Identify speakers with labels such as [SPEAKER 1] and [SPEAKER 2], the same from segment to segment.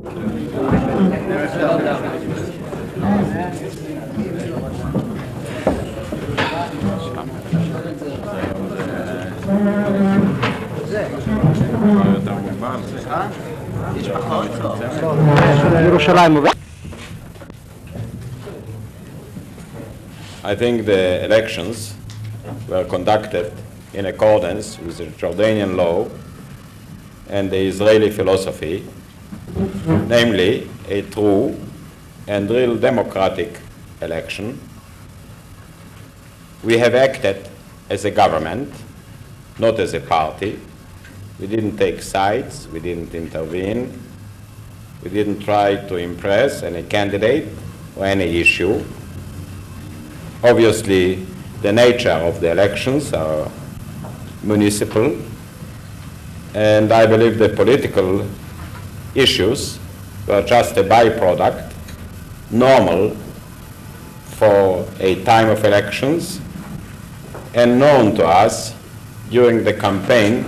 [SPEAKER 1] I think the elections were conducted in accordance with the Jordanian law and the Israeli philosophy, namely a true and real democratic election. We have acted as a government, not as a party. We didn't take sides, we didn't intervene, we didn't try to impress any candidate or any issue. Obviously, the nature of the elections are municipal, and I believe the political issues were just a byproduct, normal for a time of elections, and known to us during the campaign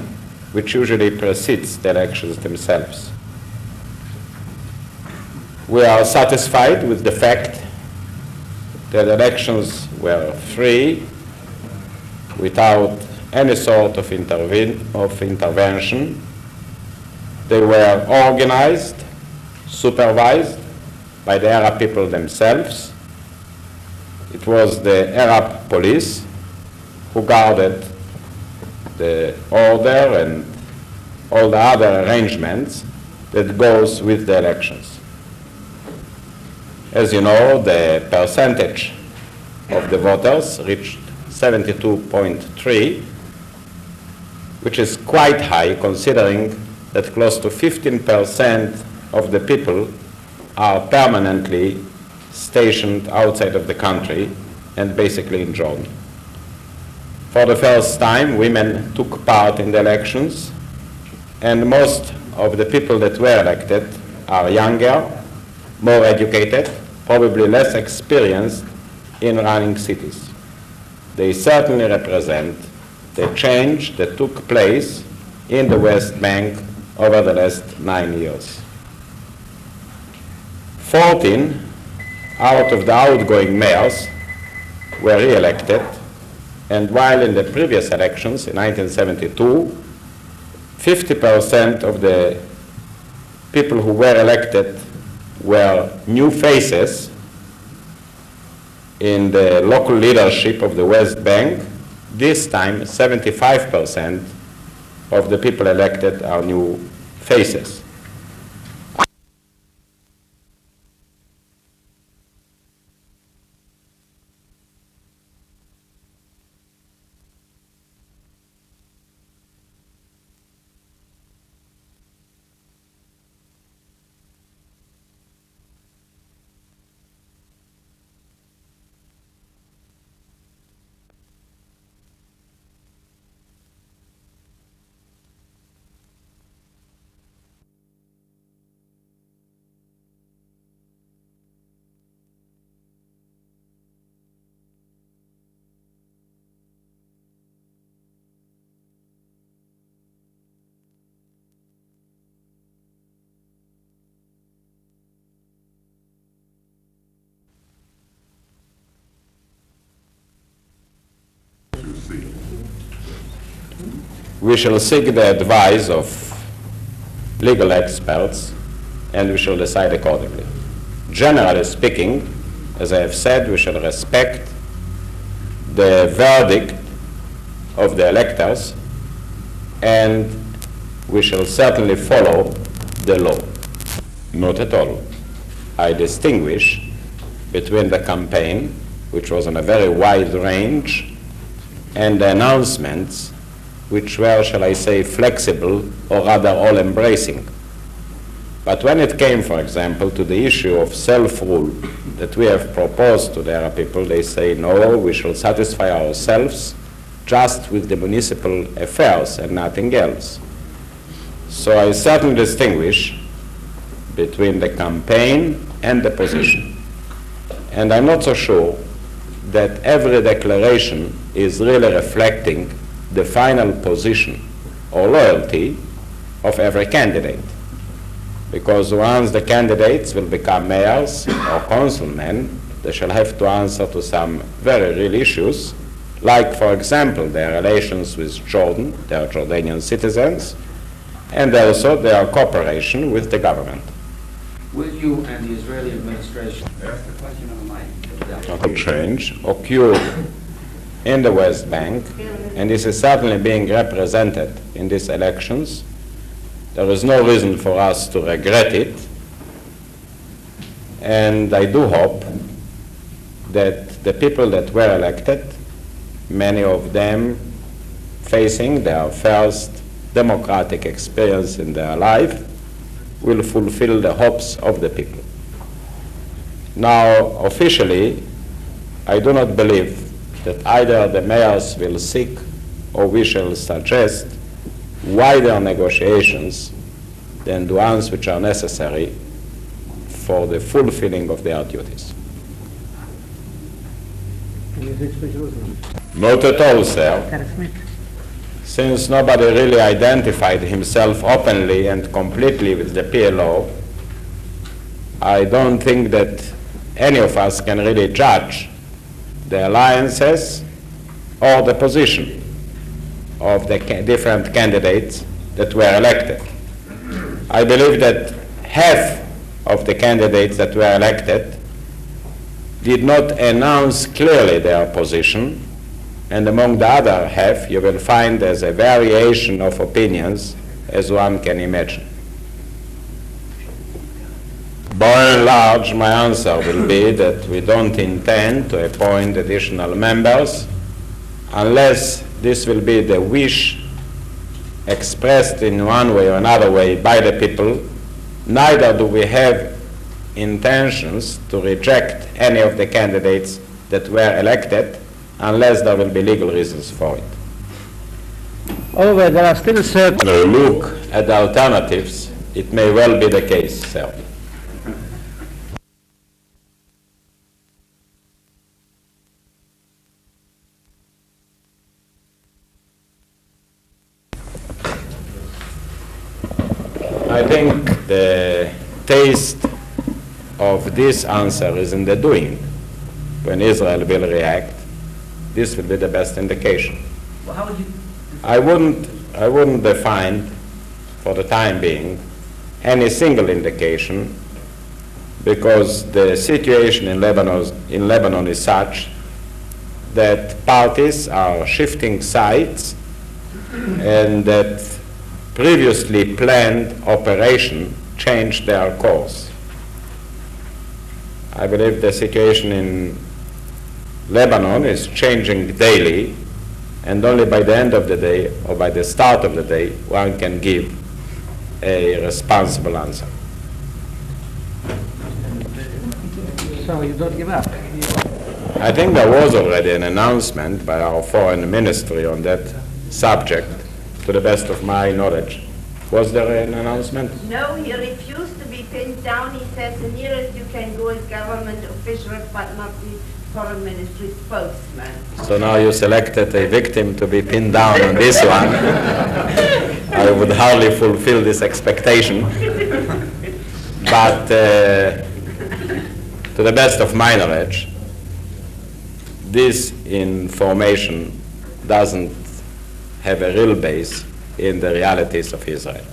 [SPEAKER 1] which usually precedes the elections themselves. We are satisfied with the fact that elections were free, without any sort of intervention. They were organized, supervised by the Arab people themselves. It was the Arab police who guarded the order and all the other arrangements that goes with the elections. As you know, the percentage of the voters reached 72.3, which is quite high considering that close to 15% of the people are permanently stationed outside of the country and basically in Jordan. For the first time, women took part in the elections, and most of the people that were elected are younger, more educated, probably less experienced in running cities. They certainly represent the change that took place in the West Bank over the last 9 years. 14 out of the outgoing mayors were re-elected, and while in the previous elections in 1972, 50% of the people who were elected were new faces in the local leadership of the West Bank. This time, 75% of the people elected are new faces. We shall seek the advice of legal experts, and we shall decide accordingly. Generally speaking, as I have said, we shall respect the verdict of the electors, and we shall certainly follow the law. Not at all. I distinguish between the campaign, which was on a very wide range, and the announcements, which were, shall I say, flexible or rather all-embracing. But when it came, for example, to the issue of self-rule that we have proposed to the Arab people, they say, no, we shall satisfy ourselves just with the municipal affairs and nothing else. So I certainly distinguish between the campaign and the position. And I'm not so sure that every declaration is really reflecting the final position or loyalty of every candidate. because once the candidates will become mayors or councilmen, they shall have to answer to some very real issues, like, for example, their relations with Jordan, their Jordanian citizens, and also their cooperation with the government.
[SPEAKER 2] Will you and the Israeli administration
[SPEAKER 1] change occur in the West Bank, and this is certainly being represented in these elections. There is no reason for us to regret it, and I do hope that the people that were elected, many of them facing their first democratic experience in their life, will fulfill the hopes of the people. Now, officially, I do not believe that either the mayors will seek or we shall suggest wider negotiations than the ones which are necessary for the fulfilling of their duties. Not at all, sir. Since nobody really identified himself openly and completely with the PLO, I don't think that any of us can really judge the alliances or the position of the different candidates that were elected. I believe that half of the candidates that were elected did not announce clearly their position, and among the other half you will find there's a variation of opinions as one can imagine. By and large, my answer will be that we don't intend to appoint additional members unless this will be the wish expressed in one way or another way by the people. Neither do we have intentions to reject any of the candidates that were elected unless there will be legal reasons for it.
[SPEAKER 3] However, there are still certain...
[SPEAKER 1] Look at the alternatives, it may well be the case, sir. I think the taste of this answer is in the doing. When Israel will react, this will be the best indication.
[SPEAKER 2] Well, how would you...
[SPEAKER 1] I wouldn't define, for the time being, any single indication, because the situation in Lebanon is such that parties are shifting sides and that previously planned operation changed their course. I believe the situation in Lebanon is changing daily, and only by the end of the day or by the start of the day one can give a responsible answer.
[SPEAKER 3] So you don't give up?
[SPEAKER 1] I think there was already an announcement by our foreign ministry on that subject, to the best of my knowledge. Was there an announcement?
[SPEAKER 4] No, he refused to be pinned down. He says the nearest you can go is government official, but not the foreign ministry spokesman.
[SPEAKER 1] So now you selected a victim to be pinned down on this one. I would hardly fulfill this expectation. But to the best of my knowledge, this information doesn't have a real base in the realities of Israel.